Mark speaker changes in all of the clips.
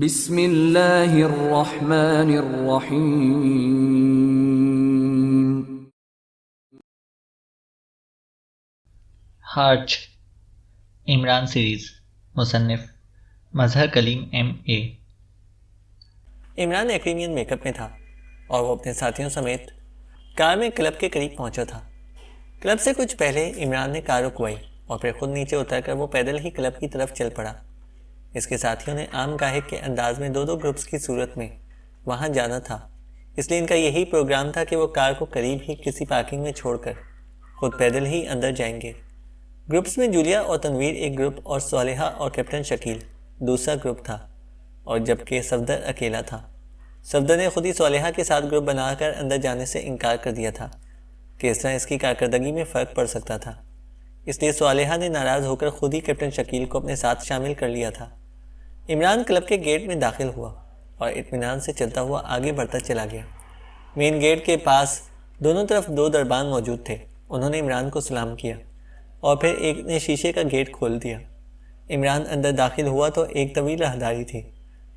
Speaker 1: بسم اللہ الرحمن الرحیم۔
Speaker 2: ہارچ عمران سیریز، مصنف مظہر کلیم M.A۔
Speaker 3: عمران ایکریمین میک اپ میں تھا اور وہ اپنے ساتھیوں سمیت کار میں کلب کے قریب پہنچا تھا۔ کلب سے کچھ پہلے عمران نے کار رکوائی اور پھر خود نیچے اتر کر وہ پیدل ہی کلب کی طرف چل پڑا۔ اس کے ساتھیوں نے عام گاہک کے انداز میں دو گروپس کی صورت میں وہاں جانا تھا، اس لیے ان کا یہی پروگرام تھا کہ وہ کار کو قریب ہی کسی پارکنگ میں چھوڑ کر خود پیدل ہی اندر جائیں گے۔ گروپس میں جولیا اور تنویر ایک گروپ اور صالحہ اور کیپٹن شکیل دوسرا گروپ تھا، اور جبکہ صفدر اکیلا تھا۔ صفدر نے خود ہی صالحہ کے ساتھ گروپ بنا کر اندر جانے سے انکار کر دیا تھا کہ اس طرح اس کی کارکردگی میں فرق پڑ سکتا تھا، اس لیے صالحہ نے ناراض ہو کر خود ہی کیپٹن شکیل کو اپنے ساتھ شامل کر لیا تھا۔ عمران کلب کے گیٹ میں داخل ہوا اور اطمینان سے چلتا ہوا آگے بڑھتا چلا گیا۔ مین گیٹ کے پاس دونوں طرف دو دربان موجود تھے۔ انہوں نے عمران کو سلام کیا اور پھر ایک نے شیشے کا گیٹ کھول دیا۔ عمران اندر داخل ہوا تو ایک طویل راہداری تھی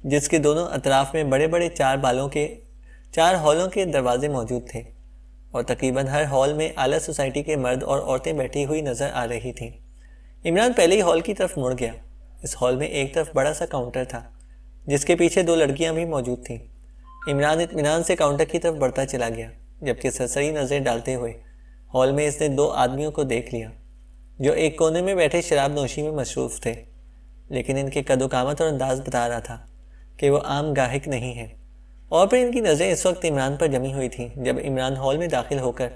Speaker 3: جس کے دونوں اطراف میں بڑے بڑے چار ہالوں کے دروازے موجود تھے، اور تقریباً ہر ہال میں اعلیٰ سوسائٹی کے مرد اور عورتیں بیٹھی ہوئی نظر آ رہی تھیں۔ عمران پہلے ہی ہال کی طرف مڑ گیا۔ اس ہال میں ایک طرف بڑا سا کاؤنٹر تھا جس کے پیچھے دو لڑکیاں بھی موجود تھیں۔ عمران اطمینان سے کاؤنٹر کی طرف بڑھتا چلا گیا، جبکہ سرسری نظر ڈالتے ہوئے ہال میں اس نے دو آدمیوں کو دیکھ لیا جو ایک کونے میں بیٹھے شراب نوشی میں مصروف تھے، لیکن ان کے قد و قامت اور انداز بتا رہا تھا کہ وہ عام گاہک نہیں ہیں۔ اور پھر ان کی نظریں اس وقت عمران پر جمی ہوئی تھیں جب عمران ہال میں داخل ہو کر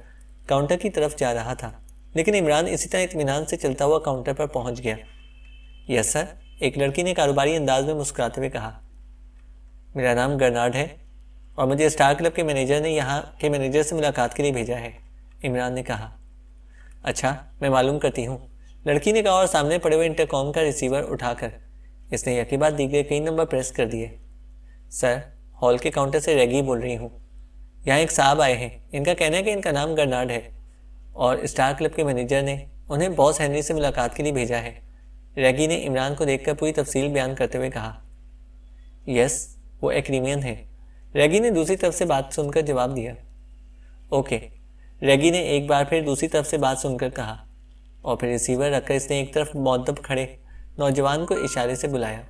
Speaker 3: کاؤنٹر کی طرف جا رہا تھا، لیکن عمران اسی طرح اطمینان سے چلتا ہوا کاؤنٹر پر پہنچ گیا۔ یس سر، ایک لڑکی نے کاروباری انداز میں مسکراتے ہوئے کہا۔ میرا نام گرنارڈ ہے اور مجھے اسٹار کلب کے مینیجر نے یہاں کے مینیجر سے ملاقات کے لیے بھیجا ہے، عمران نے کہا۔ اچھا، میں معلوم کرتی ہوں، لڑکی نے کہا، اور سامنے پڑے ہوئے انٹرکام کا ریسیور اٹھا کر اس نے یکے بعد دیگرے کئی نمبر پریس کر دیے۔ سر، ہال کے کاؤنٹر سے ریگی بول رہی ہوں۔ یہاں ایک صاحب آئے ہیں، ان کا کہنا ہے کہ ان کا نام گرنارڈ ہے اور اسٹار کلب کے مینیجر نے انہیں باس ہنری سے ملاقات کے لیے بھیجا ہے۔ ریگی نے عمران کو دیکھ کر پوری تفصیل بیان کرتے ہوئے کہا۔ یس، وہ ایکریمین ہے، ریگی نے دوسری طرف سے بات سن کر جواب دیا۔ اوکے، ریگی نے ایک بار پھر دوسری طرف سے بات سن کر کہا، اور پھر ریسیور رکھ کر اس نے ایک طرف مؤدب کھڑے نوجوان کو اشارے سے بلایا۔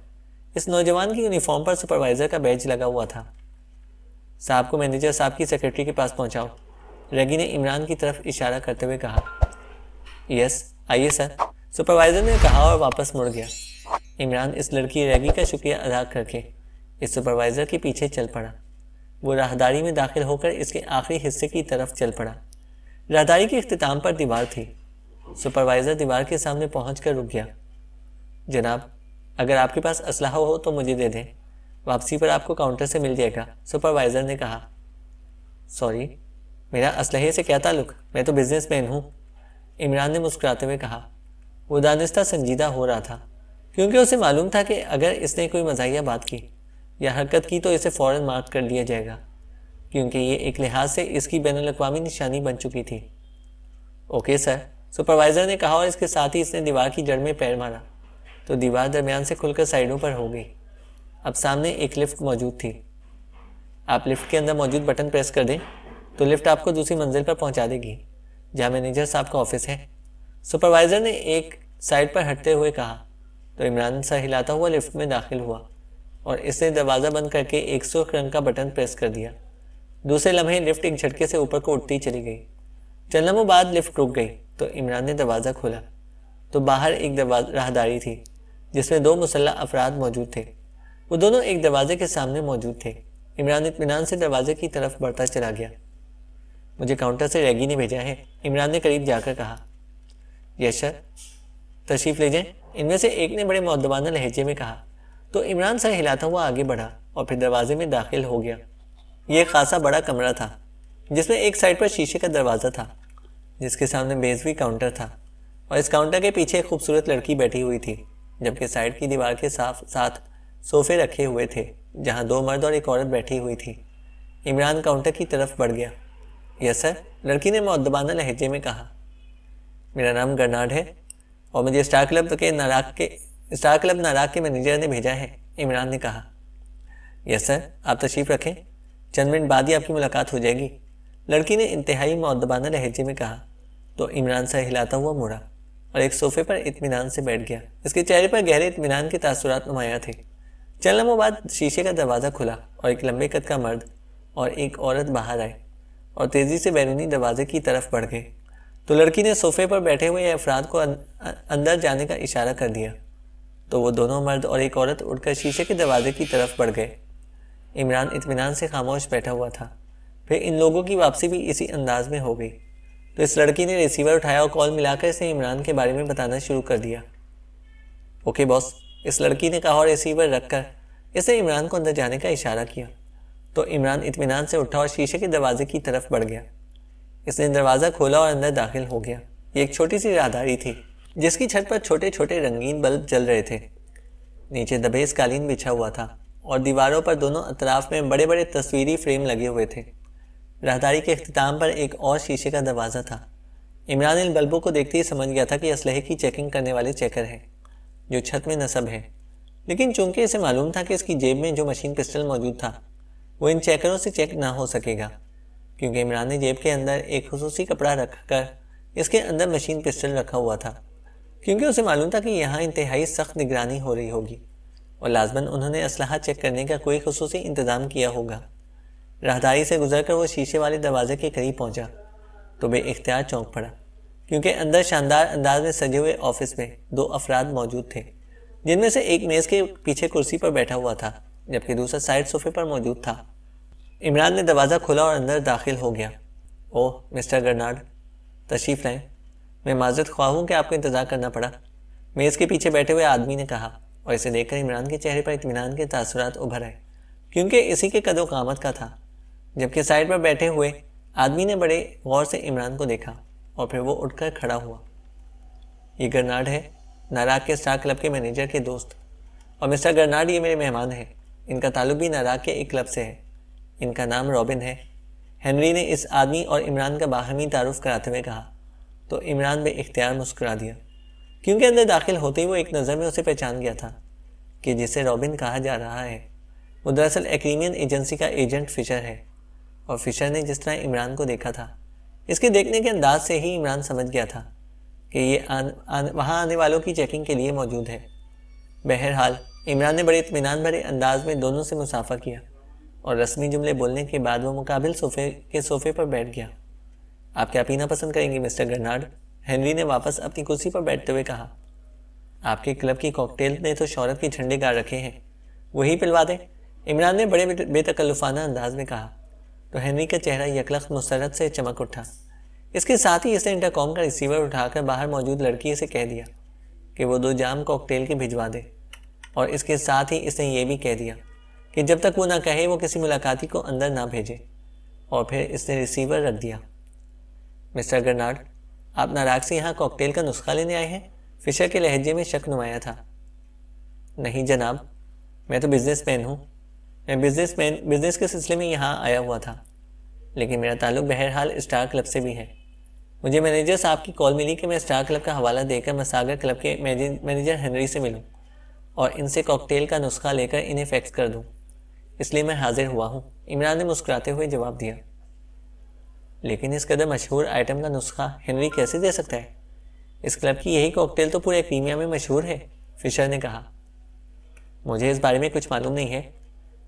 Speaker 3: اس نوجوان کی یونیفارم پر سپروائزر کا بیج لگا ہوا تھا۔ صاحب کو مینیجر صاحب کی سیکرٹری کے پاس پہنچاؤ، ریگی نے عمران کی طرف اشارہ کرتے ہوئے کہا۔ یس، آئیے سر، سپروائزر نے کہا اور واپس مڑ گیا۔ عمران اس لڑکی ریگی کا شکریہ ادا کر کے اس سپروائزر کے پیچھے چل پڑا۔ وہ راہداری میں داخل ہو کر اس کے آخری حصے کی طرف چل پڑا۔ راہداری کے اختتام پر دیوار تھی۔ سپروائزر دیوار کے سامنے پہنچ کر رک گیا۔ جناب، اگر آپ کے پاس اسلحہ ہو تو مجھے دے دیں، واپسی پر آپ کو کاؤنٹر سے مل جائے گا، سپروائزر نے کہا۔ سوری، میرا اسلحے سے کیا تعلق، میں تو بزنس مین ہوں، عمران نے مسکراتے ہوئے کہا۔ وہ دانستہ سنجیدہ ہو رہا تھا کیونکہ اسے معلوم تھا کہ اگر اس نے کوئی مزاحیہ بات کی یا حرکت کی تو اسے فوراً مارک کر لیا جائے گا، کیونکہ یہ ایک لحاظ سے اس کی بین الاقوامی نشانی بن چکی تھی۔ اوکے سر، سپروائزر نے کہا، اور اس کے ساتھ ہی اس نے دیوار کی جڑ میں پیر مارا تو دیوار درمیان سے کھل کر سائیڈوں پر ہو گئی۔ اب سامنے ایک لفٹ موجود تھی۔ آپ لفٹ کے اندر موجود بٹن پریس کر دیں تو لفٹ آپ کو دوسری منزل پر پہنچا دے گی جہاں مینیجر صاحب کا آفس ہے، سپروائزر نے ایک سائڈ پر ہٹتے ہوئے کہا تو عمران سر ہلاتا ہوا لفٹ میں داخل ہوا اور اس نے دروازہ بند کر کے ایک سرخ رنگ کا بٹن پریس کر دیا۔ دوسرے لمحے لفٹ ایک جھٹکے سے اوپر کو اٹھتی چلی گئی۔ چند لمحوں بعد لفٹ رک گئی تو عمران نے دروازہ کھولا تو باہر ایک راہداری تھی جس میں دو مسلح افراد موجود تھے۔ وہ دونوں ایک دروازے کے سامنے موجود تھے۔ عمران اطمینان سے دروازے کی طرف بڑھتا چلا گیا۔ مجھے کاؤنٹر سے ریگی نے بھیجا ہے، عمران نے قریب جا کر کہا۔ یس سر، تشریف لے جائیں، ان میں سے ایک نے بڑے مؤدبانہ لہجے میں کہا تو عمران سر ہلاتا ہوا آگے بڑھا اور پھر دروازے میں داخل ہو گیا۔ یہ خاصا بڑا کمرہ تھا جس میں ایک سائڈ پر شیشے کا دروازہ تھا جس کے سامنے بیزوی کاؤنٹر تھا، اور اس کاؤنٹر کے پیچھے ایک خوبصورت لڑکی بیٹھی ہوئی تھی، جبکہ سائڈ کی دیوار کے ساتھ صوفے رکھے ہوئے تھے جہاں دو مرد اور ایک عورت بیٹھی ہوئی تھی۔ عمران کاؤنٹر کی طرف بڑھ گیا۔ یس سر، لڑکی نے مؤدبانہ لہجے میں کہا۔ میرا نام گرنارڈ ہے اور مجھے اسٹار کلب ناراک کے مینیجر نے بھیجا ہے، عمران نے کہا۔ یس سر، آپ تشریف رکھیں، چند منٹ بعد ہی آپ کی ملاقات ہو جائے گی، لڑکی نے انتہائی مؤدبانہ لہجے میں کہا تو عمران سر ہلاتا ہوا مڑا اور ایک صوفے پر اطمینان سے بیٹھ گیا۔ اس کے چہرے پر گہرے اطمینان کے تاثرات نمایاں تھے۔ چند لمحوں بعد شیشے کا دروازہ کھلا اور ایک لمبے قد کا مرد اور ایک عورت باہر آئے اور تیزی سے بیرونی دروازے کی طرف بڑھ گئے تو لڑکی نے صوفے پر بیٹھے ہوئے افراد کو اندر جانے کا اشارہ کر دیا تو وہ دونوں مرد اور ایک عورت اٹھ کر شیشے کے دروازے کی طرف بڑھ گئے۔ عمران اطمینان سے خاموش بیٹھا ہوا تھا۔ پھر ان لوگوں کی واپسی بھی اسی انداز میں ہو گئی تو اس لڑکی نے ریسیور اٹھایا اور کال ملا کر اسے عمران کے بارے میں بتانا شروع کر دیا۔ اوکے باس، اس لڑکی نے کہا اور ریسیور رکھ کر اسے عمران کو اندر جانے کا اشارہ کیا تو عمران اطمینان سے اٹھا اور شیشے کے دروازے کی طرف بڑھ گیا۔ اس نے دروازہ کھولا اور اندر داخل ہو گیا۔ یہ ایک چھوٹی سی راہداری تھی جس کی چھت پر چھوٹے چھوٹے رنگین بلب جل رہے تھے۔ نیچے دبیز قالین بچھا ہوا تھا اور دیواروں پر دونوں اطراف میں بڑے بڑے تصویری فریم لگے ہوئے تھے۔ راہداری کے اختتام پر ایک اور شیشے کا دروازہ تھا۔ عمران ان بلبوں کو دیکھتے ہی سمجھ گیا تھا کہ اسلحے کی چیکنگ کرنے والے چیکر ہیں جو چھت میں نصب ہیں، لیکن چونکہ اسے معلوم تھا کہ اس کی جیب میں جو مشین پسٹل موجود تھا وہ ان چیکروں سے چیک نہ ہو سکے گا، کیونکہ عمران نے جیب کے اندر ایک خصوصی کپڑا رکھ کر اس کے اندر مشین پسٹل رکھا ہوا تھا، کیونکہ اسے معلوم تھا کہ یہاں انتہائی سخت نگرانی ہو رہی ہوگی اور لازماً انہوں نے اسلحہ چیک کرنے کا کوئی خصوصی انتظام کیا ہوگا۔ راہداری سے گزر کر وہ شیشے والے دروازے کے قریب پہنچا تو بے اختیار چونک پڑا، کیونکہ اندر شاندار انداز میں سجے ہوئے آفس میں دو افراد موجود تھے، جن میں سے ایک میز کے پیچھے کرسی پر بیٹھا ہوا تھا جبکہ دوسرا سائڈ صوفے پر موجود تھا۔ عمران نے دروازہ کھولا اور اندر داخل ہو گیا۔ اوہ مسٹر گرنارڈ، تشریف لائیں، میں معذرت خواہ ہوں کہ آپ کو انتظار کرنا پڑا، میز کے پیچھے بیٹھے ہوئے آدمی نے کہا، اور اسے دیکھ کر عمران کے چہرے پر اطمینان کے تاثرات ابھر آئے، کیونکہ اسی کے قد و قامت کا تھا۔ جبکہ سائڈ پر بیٹھے ہوئے آدمی نے بڑے غور سے عمران کو دیکھا اور پھر وہ اٹھ کر کھڑا ہوا۔ یہ گرنارڈ ہے، ناراگ کے اسٹار کلب کے مینیجر کے دوست، اور مسٹر گرنارڈ یہ میرے مہمان ہیں، ان کا تعلق بھی ناراگ کے ایک کلب سے ہے، ان کا نام رابن ہے، ہنری نے اس آدمی اور عمران کا باہمی تعارف کراتے ہوئے کہا تو عمران بے اختیار مسکرا دیا، کیونکہ اندر داخل ہوتے ہی وہ ایک نظر میں اسے پہچان گیا تھا کہ جسے رابن کہا جا رہا ہے وہ دراصل ایکریمین ایجنسی کا ایجنٹ فشر ہے، اور فشر نے جس طرح عمران کو دیکھا تھا اس کے دیکھنے کے انداز سے ہی عمران سمجھ گیا تھا کہ یہ وہاں آنے والوں کی چیکنگ کے لیے موجود ہے۔ بہرحال عمران نے بڑے اطمینان بھرے انداز میں دونوں سے مصافحہ کیا اور رسمی جملے بولنے کے بعد وہ مقابل صوفے پر بیٹھ گیا۔ آپ کیا پینا پسند کریں گے مسٹر گرنارڈ؟ ہنری نے واپس اپنی کرسی پر بیٹھتے ہوئے کہا۔ آپ کے کلب کی کاکٹیل نے تو شہرت کے جھنڈے گاڑ رکھے ہیں، وہی پلوا دیں، عمران نے بڑے بے تکلفانہ انداز میں کہا تو ہنری کا چہرہ یکلخت مسرت سے چمک اٹھا۔ اس کے ساتھ ہی اس نے انٹرکام کا ریسیور اٹھا کر باہر موجود لڑکی سے کہہ دیا کہ وہ 2 جام کاکٹیل کے بھجوا دے، اور اس کے ساتھ ہی اس نے یہ بھی کہہ دیا کہ جب تک وہ نہ کہے وہ کسی ملاقاتی کو اندر نہ بھیجے، اور پھر اس نے ریسیور رکھ دیا۔ مسٹر گرنارڈ، آپ ناراگ سے یہاں کاکٹیل کا نسخہ لینے آئے ہیں؟ فشر کے لہجے میں شک نمایاں تھا۔ نہیں جناب، میں تو بزنس مین ہوں، میں بزنس کے سلسلے میں یہاں آیا ہوا تھا، لیکن میرا تعلق بہرحال اسٹار کلب سے بھی ہے۔ مجھے مینیجر صاحب کی کال ملی کہ میں اسٹار کلب کا حوالہ دے کر مساگر کلب کے مینیجر ہنری سے ملوں اور ان سے کاکٹیل کا نسخہ لے کر انہیں فیکس کر دوں، اس لیے میں حاضر ہوا ہوں، عمران نے مسکراتے ہوئے جواب دیا۔ لیکن اس قدر مشہور آئٹم کا نسخہ ہنری کیسے دے سکتا ہے؟ اس کلب کی یہی کاکٹیل تو پورے کریمیا میں مشہور ہے، فشر نے کہا۔ مجھے اس بارے میں کچھ معلوم نہیں ہے،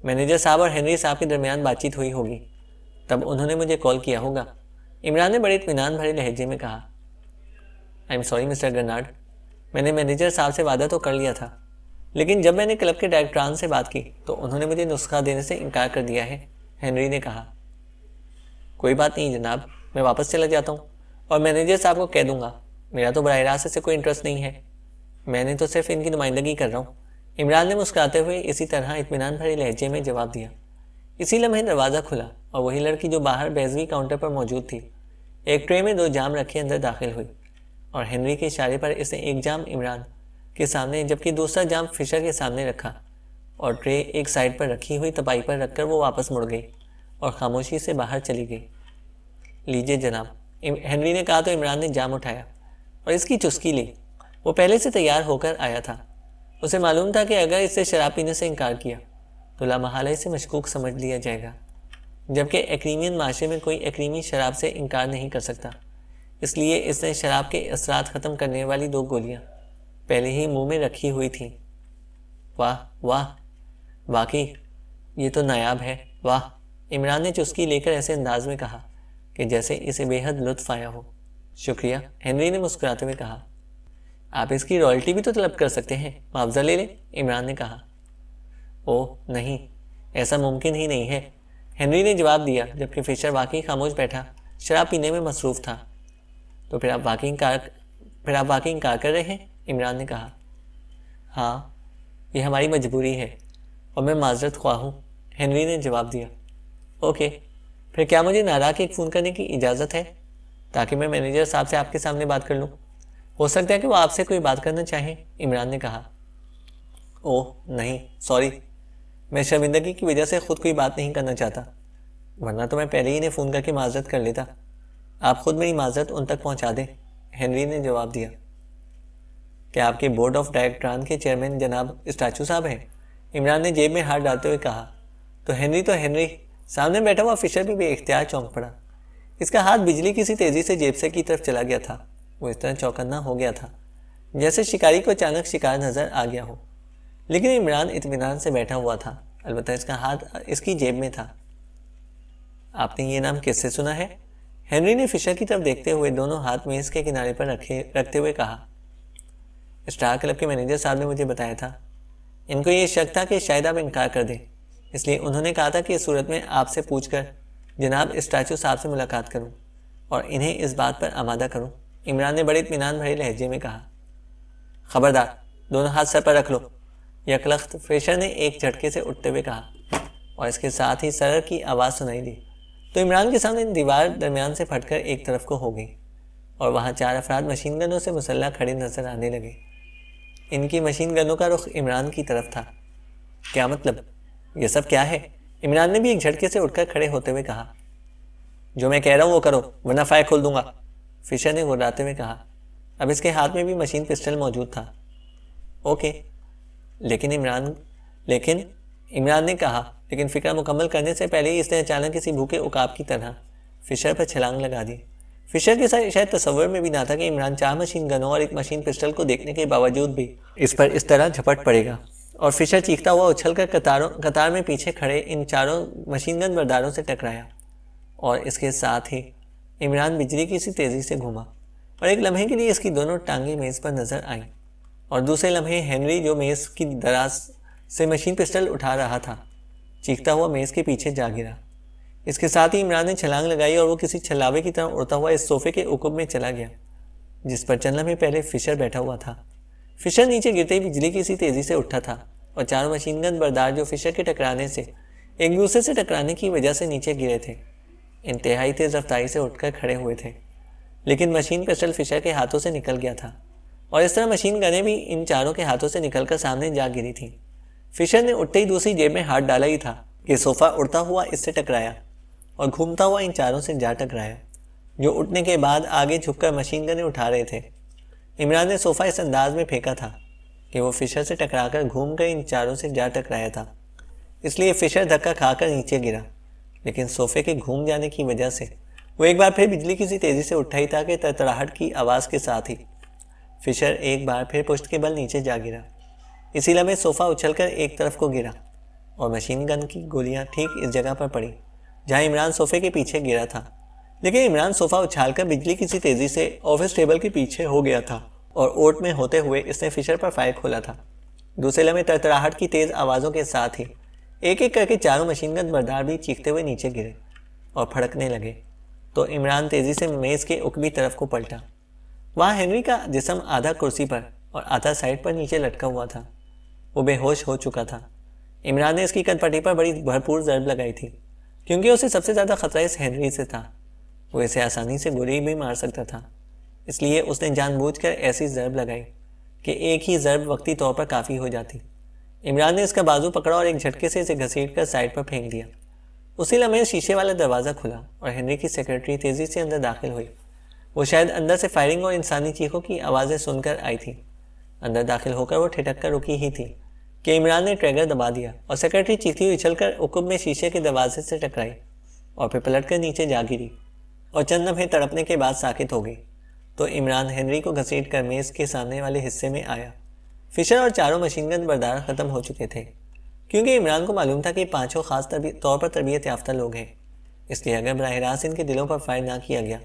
Speaker 3: مینیجر صاحب اور ہنری صاحب کے درمیان بات چیت ہوئی ہوگی، تب انہوں نے مجھے کال کیا ہوگا، عمران نے بڑے اطمینان بھرے لہجے میں کہا۔ آئی ایم سوری مسٹر گرنارڈ، میں نے مینیجر صاحب سے وعدہ تو کر لیا تھا، لیکن جب میں نے کلب کے ڈائریکٹران سے بات کی تو انہوں نے مجھے نسخہ دینے سے انکار کر دیا ہے، ہنری نے کہا۔ کوئی بات نہیں جناب، میں واپس چلا جاتا ہوں اور مینیجر صاحب کو کہہ دوں گا، میرا تو براہ راست سے کوئی انٹرسٹ نہیں ہے، میں نے تو صرف ان کی نمائندگی کر رہا ہوں، عمران نے مسکراتے ہوئے اسی طرح اطمینان بھرے لہجے میں جواب دیا۔ اسی لمحے دروازہ کھلا اور وہی لڑکی جو باہر بیزوی کاؤنٹر پر موجود تھی ایک ٹرے میں 2 جام رکھے اندر داخل ہوئی، اور ہنری کے اشارے پر اس نے ایک جام عمران کے سامنے جبکہ دوسرا جام فشر کے سامنے رکھا، اور ٹرے ایک سائڈ پر رکھی ہوئی تپائی پر رکھ کر وہ واپس مڑ گئی اور خاموشی سے باہر چلی گئی۔ لیجئے جناب، ہنری نے کہا تو عمران نے جام اٹھایا اور اس کی چسکی لی۔ وہ پہلے سے تیار ہو کر آیا تھا، اسے معلوم تھا کہ اگر اس سے شراب پینے سے انکار کیا تو لامحالہ اسے مشکوک سمجھ لیا جائے گا، جبکہ ایکریمین معاشرے میں کوئی ایکریمی شراب سے انکار نہیں کر سکتا۔ اس لیے اس نے شراب کے اثرات ختم کرنے والی 2 گولیاں پہلے ہی منہ میں رکھی ہوئی تھیں۔ واہ واہ، واقعی یہ تو نایاب ہے، واہ، عمران نے چسکی لے کر ایسے انداز میں کہا کہ جیسے اسے بے حد لطف آیا ہو۔ شکریہ، ہنری نے مسکراتے ہوئے کہا۔ آپ اس کی رائلٹی بھی تو طلب کر سکتے ہیں، معاوضہ لے لیں، عمران نے کہا۔ اوہ نہیں، ایسا ممکن ہی نہیں ہے، ہنری نے جواب دیا، جبکہ فشر واقعی خاموش بیٹھا شراب پینے میں مصروف تھا۔ تو پھر آپ واقعی انکار کر رہے ہیں، عمران نے کہا۔ ہاں، یہ ہماری مجبوری ہے اور میں معذرت خواہ ہوں، ہنری نے جواب دیا۔ اوکے، پھر کیا مجھے نارا کے ایک فون کرنے کی اجازت ہے تاکہ میں مینیجر صاحب سے آپ کے سامنے بات کر لوں؟ ہو سکتا ہے کہ وہ آپ سے کوئی بات کرنا چاہیں، عمران نے کہا۔ اوہ نہیں، سوری، میں شرمندگی کی وجہ سے خود کوئی بات نہیں کرنا چاہتا، ورنہ تو میں پہلے ہی انہیں فون کر کے معذرت کر لیتا۔ آپ خود میری معذرت ان تک پہنچا دیں، ہنری نے جواب دیا۔ کیا آپ کے بورڈ آف ڈائریکٹران کے چیئرمین جناب اسٹاچو صاحب ہیں؟ عمران نے جیب میں ہاتھ ڈالتے ہوئے کہا۔ تو ہنری سامنے بیٹھا ہوا فشر بھی بے اختیار چونک پڑا۔ اس کا ہاتھ بجلی کسی تیزی سے جیب سے کی طرف چلا گیا تھا۔ وہ اس طرح چوکنا ہو گیا تھا جیسے شکاری کو اچانک شکار نظر آ گیا ہو، لیکن عمران اطمینان سے بیٹھا ہوا تھا، البتہ اس کا ہاتھ اس کی جیب میں تھا۔ آپ نے یہ نام کس سے سنا ہے؟ ہنری نے فشر کی طرف دیکھتے ہوئے دونوں ہاتھ میز کے کنارے پر رکھتے ہوئے کہا۔ اسٹار کلب کے مینیجر صاحب نے مجھے بتایا تھا۔ ان کو یہ شک تھا کہ شاید آپ انکار کر دیں، اس لیے انہوں نے کہا تھا کہ اس صورت میں آپ سے پوچھ کر جناب اسٹاچو صاحب سے ملاقات کروں اور انہیں اس بات پر آمادہ کروں، عمران نے بڑے اطمینان بھرے لہجے میں کہا۔ خبردار، دونوں ہاتھ سر پر رکھ لو، یکلخت فشر نے ایک جھٹکے سے اٹھتے ہوئے کہا، اور اس کے ساتھ ہی سرر کی آواز سنائی دی تو عمران کے سامنے دیوار درمیان سے پھٹ کر ایک طرف کو ہو گئی اور وہاں 4 افراد مشین گنوں سے مسلح کھڑے نظر آنے لگے۔ ان کی مشین گنوں کا رخ عمران کی طرف تھا۔ کیا مطلب؟ یہ سب کیا ہے؟ عمران نے بھی ایک جھٹکے سے اٹھ کر کھڑے ہوتے ہوئے کہا۔ جو میں کہہ رہا ہوں وہ کرو ورنہ فائر کھول دوں گا، فشر نے گھبراتے ہوئے کہا۔ اب اس کے ہاتھ میں بھی مشین پسٹل موجود تھا۔ اوکے، لیکن عمران نے کہا، لیکن فکر مکمل کرنے سے پہلے ہی اس نے اچانک کسی بھوکے عقاب کی طرح فشر پر چھلانگ لگا دی۔ فشر کے ساتھ شاید تصور میں بھی نہ تھا کہ عمران 4 مشین گنوں اور ایک مشین پسٹل کو دیکھنے کے باوجود بھی اس پر اس طرح جھپٹ پڑے گا، اور فشر چیختا ہوا اچھل کر قطار میں پیچھے کھڑے ان 4 مشین گن برداروں سے ٹکرایا، اور اس کے ساتھ ہی عمران بجلی کی سی تیزی سے گھوما اور ایک لمحے کے لیے اس کی دونوں ٹانگیں میز پر نظر آئیں، اور دوسرے لمحے ہنری جو میز کی دراز سے مشین پسٹل اٹھا رہا تھا چیختا ہوا میز کے پیچھے جا گرا۔ اس کے ساتھ ہی عمران نے چھلانگ لگائی اور وہ کسی چھلاوے کی طرح اڑتا ہوا اس صوفے کے عقب میں چلا گیا جس پر چند لمحے پہلے فشر بیٹھا ہوا تھا۔ فشر نیچے گرتے ہی بجلی کی سی تیزی سے اٹھا تھا اور 4 مشین گن بردار جو فشر کے ٹکرانے سے ایک دوسرے سے ٹکرانے کی وجہ سے نیچے گرے تھے انتہائی تیز رفتاری سے اٹھ کر کھڑے ہوئے تھے، لیکن مشین پسٹل فشر کے ہاتھوں سے نکل گیا تھا اور اس طرح مشین گنیں بھی ان 4 کے ہاتھوں سے نکل کر سامنے جا گری تھیں۔ فشر نے اٹھتے ہی دوسری جیب میں ہاتھ ڈالا ہی تھا کہ صوفہ اڑتا ہوا اس سے ٹکرایا اور گھومتا ہوا ان 4 سے جا ٹکرایا جو اٹھنے کے بعد آگے جھک کر مشین گنیں اٹھا رہے تھے۔ عمران نے صوفہ اس انداز میں پھینکا تھا کہ وہ فشر سے ٹکرا کر گھوم کر ان 4 سے جا ٹکرایا تھا، اس لیے فشر دھکا کھا کر نیچے گرا، لیکن صوفے کے گھوم جانے کی وجہ سے وہ ایک بار پھر بجلی کی سی تیزی سے اٹھا ہی تھا کہ تڑتڑاہٹ کی آواز کے ساتھ ہی فشر ایک بار پھر پشت کے بل نیچے جا گرا۔ اسی لمحے صوفہ اچھل کر ایک طرف کو گرا اور مشین گن کی گولیاں ٹھیک اس جگہ پر پڑیں جہاں عمران صوفے کے پیچھے گرا تھا، لیکن عمران صوفہ اچھال کر بجلی کی سی تیزی سے آفس ٹیبل کے پیچھے ہو گیا تھا اور اوٹ میں ہوتے ہوئے اس نے فشر پر فائر کھولا تھا۔ دوسرے لمحے تڑتڑاہٹ کی تیز آوازوں کے ساتھ ہی ایک ایک کر کے 4 مشین گن بردار بھی چیختے ہوئے نیچے گرے اور پھڑکنے لگے تو عمران تیزی سے میز کے عقبی طرف کو پلٹا۔ وہاں ہنری کا جسم آدھا کرسی پر اور آدھا سائڈ پر نیچے لٹکا ہوا تھا، وہ بے ہوش ہو چکا تھا۔ عمران نے اس کی کن پٹی پر بڑی بھرپور ضرب لگائی تھی کیونکہ اسے سب سے زیادہ خطرہ اس ہنری سے تھا، وہ اسے آسانی سے گولی بھی مار سکتا تھا، اس لیے اس نے جان بوجھ کر ایسی ضرب لگائی کہ ایک ہی ضرب وقتی طور پر کافی ہو جاتی۔ عمران نے اس کا بازو پکڑا اور ایک جھٹکے سے اسے گھسیٹ کر سائڈ پر پھینک دیا۔ اسی لمحے شیشے والا دروازہ کھلا اور ہنری کی سیکرٹری تیزی سے اندر داخل ہوئی۔ وہ شاید اندر سے فائرنگ اور انسانی چیخوں کی آوازیں سن کر آئی تھی۔ اندر داخل ہو کر وہ ٹھٹک کر رکی ہی تھی کہ عمران نے ٹریگر دبا دیا اور سیکرٹری چیختی ہوئی اچھل کر عقب میں شیشے کے دروازے سے ٹکرائی اور پھر پلٹ کر نیچے جا گری اور چند لمحے تڑپنے کے بعد ساکت ہو گئی تو عمران ہنری کو گھسیٹ کر میز کے سامنے والے حصے میں آیا۔ فشر اور چاروں مشین گن بردار ختم ہو چکے تھے، کیونکہ عمران کو معلوم تھا کہ پانچوں خاص طور پر تربیت یافتہ لوگ ہیں، اس لیے اگر براہ راست ان کے دلوں پر فائر نہ کیا گیا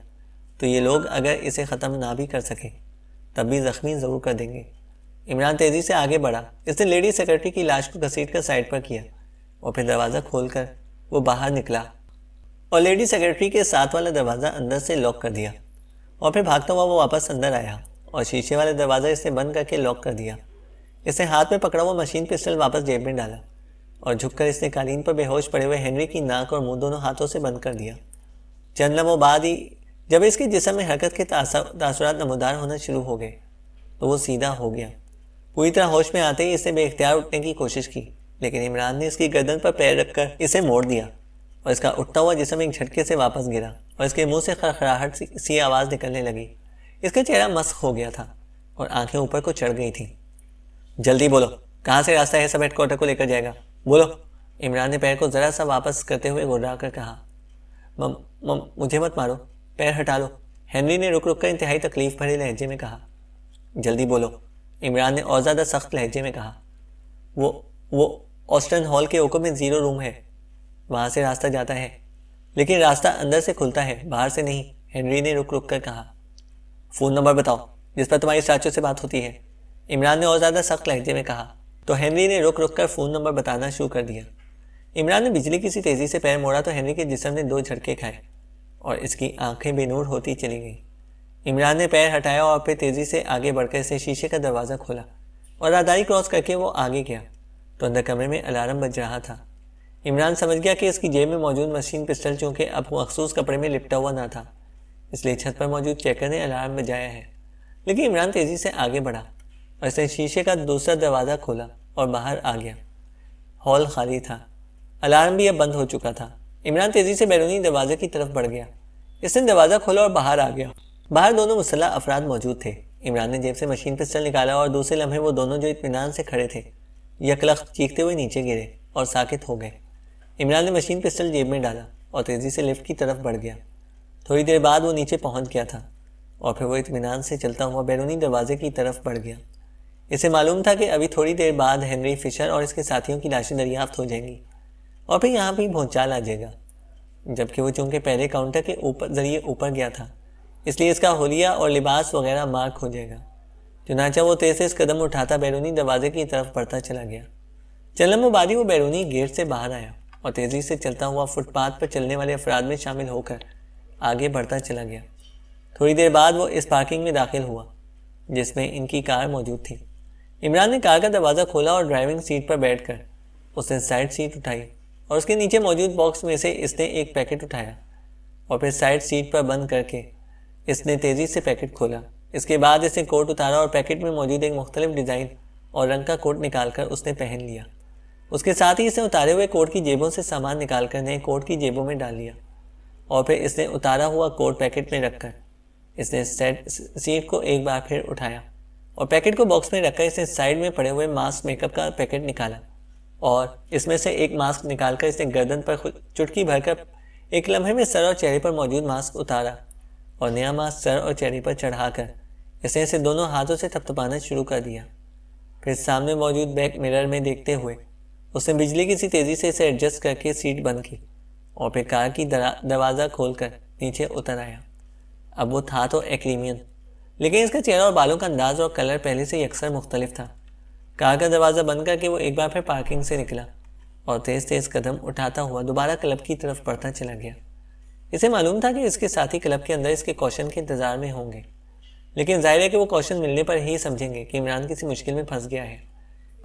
Speaker 3: تو یہ لوگ اگر اسے ختم نہ بھی کر سکیں تب بھی زخمی ضرور کر دیں گے۔ عمران تیزی سے آگے بڑھا، اس نے لیڈی سیکرٹری کی لاش کو گھسیٹ کر سائڈ پر کیا اور پھر دروازہ کھول کر وہ باہر نکلا اور لیڈی سیکرٹری کے ساتھ والا دروازہ اندر سے لاک کر دیا اور پھر بھاگتا ہوا وہ واپس اندر آیا اور شیشے والے دروازہ اس نے بند کر کے لاک کر دیا۔ اس نے ہاتھ میں پکڑا ہوا مشین پسٹل واپس جیب میں ڈالا اور جھک کر اس نے قالین پر بے ہوش پڑے ہوئے ہنری کی ناک اور منہ دونوں ہاتھوں سے بند کر دیا۔ چند لمحوں بعد ہی جب اس کے جسم میں حرکت کے تاثرات نمودار ہونا شروع ہو گئے تو وہ سیدھا ہو گیا۔ پوری طرح ہوش میں آتے ہی اس نے بے اختیار اٹھنے کی کوشش کی، لیکن عمران نے اس کی گردن پر پیر رکھ کر اسے موڑ دیا اور اس کا اٹھتا ہوا جسم ایک جھٹکے سے واپس گرا اور اس کے منہ سے خرخراہٹ سی آواز نکلنے لگی۔ اس کا چہرہ مسخ ہو گیا تھا اور آنکھیں اوپر کو چڑھ گئی تھیں۔ جلدی بولو، کہاں سے راستہ ہے، سب ہیڈ کوارٹر کو لے کر جائے گا، بولو۔ عمران نے پیر کو ذرا سا واپس کرتے ہوئے گھبرا کر کہا۔ مجھے مت مارو، پیر ہٹا لو، ہنری نے رک کر انتہائی تکلیف بھرے لہجے میں کہا۔ جلدی بولو، عمران نے اور زیادہ سخت لہجے میں کہا۔ وہ آسٹن ہال کے اوپر میں 0 روم ہے، وہاں سے راستہ جاتا ہے، لیکن راستہ اندر سے کھلتا ہے، باہر سے نہیں، ہنری نے رک کر کہا۔ فون نمبر بتاؤ جس پر تمہاری اسٹاچو سے بات ہوتی ہے، عمران نے اور زیادہ سخت لہجے میں کہا تو ہنری نے رک کر فون نمبر بتانا شروع کر دیا۔ عمران نے بجلی کی سی تیزی سے پیر موڑا تو ہنری کے جسم نے 2 جھٹکے کھائے اور اس کی آنکھیں بے نور ہوتی چلی گئیں۔ عمران نے پیر ہٹایا اور پھر تیزی سے آگے بڑھ کر اسے شیشے کا دروازہ کھولا اور راہداری کراس کر کے وہ آگے گیا تو اندر کمرے میں الارم بج رہا تھا۔ عمران سمجھ گیا کہ اس کی جیب میں موجود مشین پسٹل چونکہ اب مخصوص کپڑے میں لپٹا ہوا نہ تھا، اس لیے چھت پر موجود چیکر نے الارم بجایا ہے۔ لیکن عمران تیزی سے آگے بڑھا اور اس نے شیشے کا دوسرا دروازہ کھولا اور باہر آ گیا۔ ہال خالی تھا، الارم بھی اب بند ہو چکا تھا۔ عمران تیزی سے بیرونی دروازے کی طرف بڑھ گیا، اس نے دروازہ کھولا اور باہر آ گیا۔ باہر 2 مسلح افراد موجود تھے۔ عمران نے جیب سے مشین پسٹل نکالا اور دوسرے لمحے وہ دونوں جو اطمینان سے کھڑے تھے یکلخت چیختے ہوئے نیچے گرے اور ساکت ہو گئے۔ عمران نے مشین پسٹل جیب میں ڈالا اور تیزی سے لفٹ کی طرف بڑھ گیا۔ تھوڑی دیر بعد وہ نیچے پہنچ گیا تھا اور پھر وہ اطمینان سے چلتا ہوا بیرونی دروازے کی طرف بڑھ گیا۔ اسے معلوم تھا کہ ابھی تھوڑی دیر بعد ہنری فشر اور اس کے ساتھیوں کی لاشیں دریافت ہو جائیں گی اور پھر یہاں بھی بھونچال آ جائے گا، جبکہ وہ چونکہ پہلے کاؤنٹر کے ذریعے اوپر گیا تھا اس لیے اس کا حلیہ اور لباس وغیرہ مارک ہو جائے گا۔ چنانچہ وہ تیز قدم اٹھاتا بیرونی دروازے کی طرف بڑھتا چلا گیا۔ چند لمحوں بعد ہی وہ بیرونی گیٹ سے باہر آیا اور تیزی سے چلتا ہوا فٹ پاتھ پر چلنے والے افراد میں شامل ہو کر آگے بڑھتا چلا گیا۔ تھوڑی دیر بعد وہ اس پارکنگ میں داخل ہوا جس میں ان کی کار موجود تھی۔ عمران نے کار کا دروازہ کھولا اور ڈرائیونگ سیٹ پر بیٹھ کر اس نے سائڈ سیٹ اٹھائی اور اس کے نیچے موجود باکس میں سے اس نے ایک پیکٹ اٹھایا اور پھر سائڈ سیٹ پر بند کر کے اس نے تیزی سے پیکٹ کھولا۔ اس کے بعد اس نے کوٹ اتارا اور پیکٹ میں موجود ایک مختلف ڈیزائن اور رنگ کا کوٹ نکال کر اس نے پہن لیا۔ اس کے ساتھ ہی اس نے اتارے ہوئے کوٹ کی جیبوں سے سامان نکال کر نئے کوٹ کی جیبوں میں ڈال لیا اور پھر اس نے اتارا ہوا کوٹ پیکٹ میں رکھ کر اس نے سیٹ کو ایک بار پھر اٹھایا اور پیکٹ کو باکس میں رکھ کر اس نے سائڈ میں پڑے ہوئے ماسک میک اپ کا پیکٹ نکالا اور اس میں سے ایک ماسک نکال کر اس نے گردن پر چٹکی بھر کر ایک لمحے میں سر اور چہرے پر موجود ماسک اتارا اور نیا ماسک سر اور چہرے پر چڑھا کر اس نے اسے دونوں ہاتھوں سے تھپتھپانا شروع کر دیا۔ پھر سامنے موجود بیک مرر میں دیکھتے ہوئے اس نے بجلی کی سی تیزی سے اسے ایڈجسٹ کر کے سیٹ بند کی اور پھر کار کی دروازہ کھول کر نیچے اتر آیا۔ اب وہ تھا تو ایکلیمین، لیکن اس کا چہرہ اور بالوں کا انداز اور کلر پہلے سے یکسر مختلف تھا۔ کار کا دروازہ بند کر کے وہ ایک بار پھر پارکنگ سے نکلا اور تیز قدم اٹھاتا ہوا دوبارہ کلب کی طرف بڑھتا چلا گیا۔ اسے معلوم تھا کہ اس کے ساتھی کلب کے اندر اس کے کوشن کے انتظار میں ہوں گے، لیکن ظاہر ہے کہ وہ کوشن ملنے پر ہی سمجھیں گے کہ عمران کسی مشکل میں پھنس گیا ہے،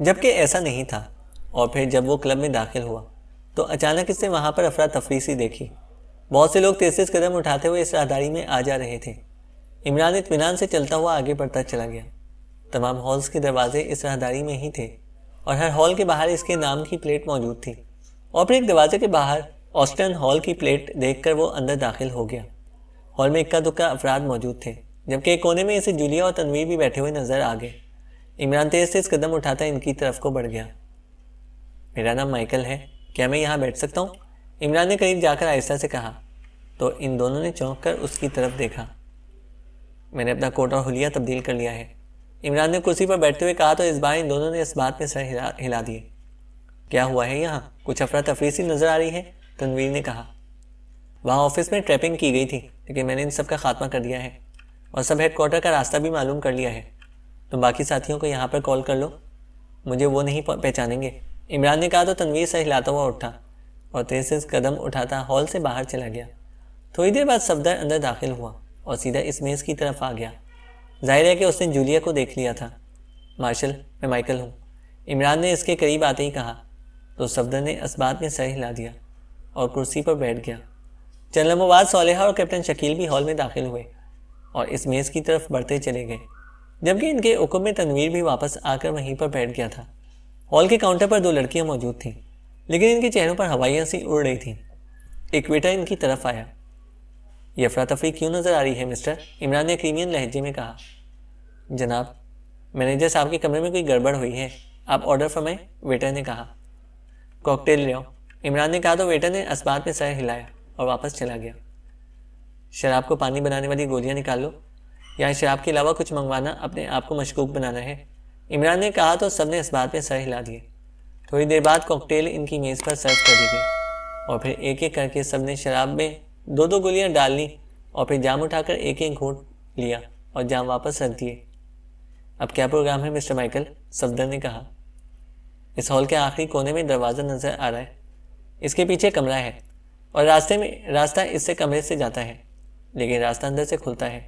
Speaker 3: جبکہ ایسا نہیں تھا۔ اور پھر جب وہ کلب میں داخل ہوا تو اچانک اس نے وہاں پر افراتفری سی دیکھی۔ بہت سے لوگ تیز قدم اٹھاتے ہوئے اس راہداری میں آ جا رہے تھے۔ عمران اطمینان سے چلتا ہوا آگے بڑھتا چلا گیا۔ تمام ہالز کے دروازے اس راہداری میں ہی تھے اور ہر ہال کے باہر اس کے نام کی پلیٹ موجود تھی اور پھر ایک دروازے کے باہر آسٹن ہال کی پلیٹ دیکھ کر وہ اندر داخل ہو گیا۔ ہال میں اکا دکا افراد موجود تھے، جبکہ ایک کونے میں اسے جولیا اور تنویر بھی بیٹھے ہوئے نظر آ گئے۔ عمران تیز قدم اٹھاتا ان کی طرف کو بڑھ گیا میرا نام مائیکل ہے، کیا میں یہاں بیٹھ سکتا ہوں؟ عمران نے قریب جا کر آہستہ سے کہا تو ان دونوں نے چونک کر اس کی طرف دیکھا۔ میں نے اپنا کوٹ اور حلیہ تبدیل کر لیا ہے، عمران نے کرسی پر بیٹھتے ہوئے کہا تو اس بار ان دونوں نے اس بات میں سر ہلا دیے۔ کیا ہوا ہے یہاں؟ کچھ افراتفری سی نظر آ رہی ہے، تنویر نے کہا۔ وہاں آفس میں ٹریپنگ کی گئی تھی، لیکن میں نے ان سب کا خاتمہ کر دیا ہے اور سب ہیڈ کوارٹر کا راستہ بھی معلوم کر لیا ہے۔ تم باقی ساتھیوں کو یہاں پر کال کر لو، مجھے وہ نہیں پہچانیں گے، عمران نے کہا تو تنویر سے ہلاتا ہوا اٹھا اور تیز تیز قدم اٹھاتا ہال سے باہر چلا گیا۔ تھوڑی دیر بعد صفدر اندر داخل ہوا اور سیدھا اس میز کی طرف آ گیا۔ ظاہر ہے کہ اس نے جولیا کو دیکھ لیا تھا۔ مارشل، میں مائیکل ہوں، عمران نے اس کے قریب آتے ہی کہا تو صفدر نے اسبات میں سر ہلا دیا اور کرسی پر بیٹھ گیا۔ چند لمحوں بعد صالحہ اور کیپٹن شکیل بھی ہال میں داخل ہوئے اور اس میز کی طرف بڑھتے چلے گئے، جبکہ ان کے حکم میں تنویر بھی واپس آ کر وہیں پر بیٹھ گیا تھا۔ ہال کے کاؤنٹر پر 2 لڑکیاں موجود تھیں، لیکن ان کے چہروں پر ہوائیاں سی اڑ رہی تھیں۔ ایک ویٹر ان کی طرف آیا۔ یہ افراتفری کیوں نظر آ رہی ہے مسٹر؟ عمران نے کریمین لہجے میں کہا۔ جناب، مینیجر صاحب کے کمرے میں کوئی گڑبڑ ہوئی ہے، آپ آرڈر فرمائیں، ویٹر نے کہا۔ کاکٹیل لے آؤ، عمران نے کہا تو ویٹر نے اسبات میں سر ہلایا اور واپس چلا گیا۔ شراب کو پانی بنانے والی گولیاں نکال لو، یہاں شراب کے علاوہ کچھ منگوانا اپنے آپ کو مشکوک بنانا ہے، عمران نے کہا تو سب نے اسبات میں سر ہلا دیے۔ تھوڑی دیر بعد کاکٹیل ان کی میز پر سرو کر دی گئی اور پھر ایک ایک کر کے سب نے شراب میں 2 گولیاں ڈال لیں اور پھر جام اٹھا کر ایک ایک گھونٹ لیا اور جام واپس رکھ دیے۔ اب کیا پروگرام ہے مسٹر مائیکل؟ صفدر نے کہا۔ اس ہال کے آخری کونے میں دروازہ نظر آ رہا ہے، اس کے پیچھے کمرہ ہے اور راستہ اس سے کمرے سے جاتا ہے، لیکن راستہ اندر سے کھلتا ہے۔